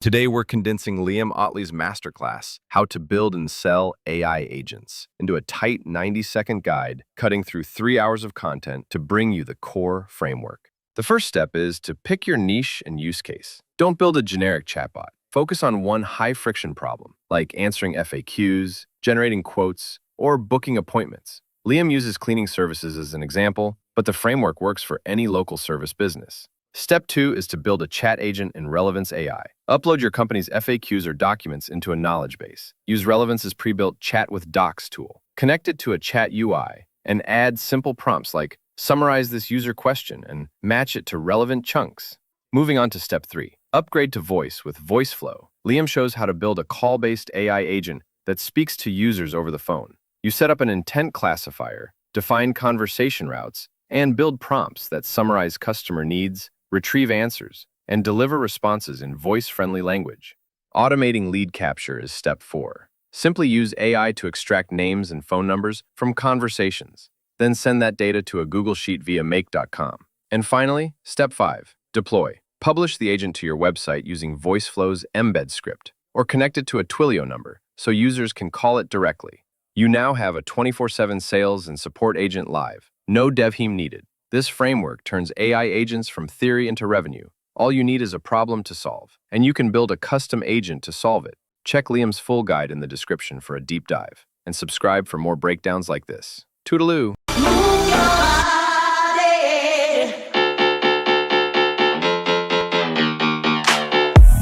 Today, we're condensing Liam Otley's masterclass, How to Build and Sell AI Agents, into a tight 90-second guide, cutting through 3 hours of content to bring you the core framework. The first step is to pick your niche and use case. Don't build a generic chatbot. Focus on one high-friction problem, like answering FAQs, generating quotes, or booking appointments. Liam uses cleaning services as an example, but the framework works for any local service business. Step 2 is to build a chat agent in Relevance AI. Upload your company's FAQs or documents into a knowledge base. Use Relevance's pre-built Chat with Docs tool. Connect it to a chat UI and add simple prompts like summarize this user question and match it to relevant chunks. Moving on to step 3, upgrade to voice with Voiceflow. Liam shows how to build a call-based AI agent that speaks to users over the phone. You set up an intent classifier, define conversation routes, and build prompts that summarize customer needs, retrieve answers, and deliver responses in voice-friendly language. Automating lead capture is step 4. Simply use AI to extract names and phone numbers from conversations, then send that data to a Google Sheet via make.com. And finally, step 5, deploy. Publish the agent to your website using Voiceflow's embed script, or connect it to a Twilio number so users can call it directly. You now have a 24/7 sales and support agent live. No dev team needed. This framework turns AI agents from theory into revenue. All you need is a problem to solve, and you can build a custom agent to solve it. Check Liam's full guide in the description for a deep dive, and subscribe for more breakdowns like this. Toodaloo!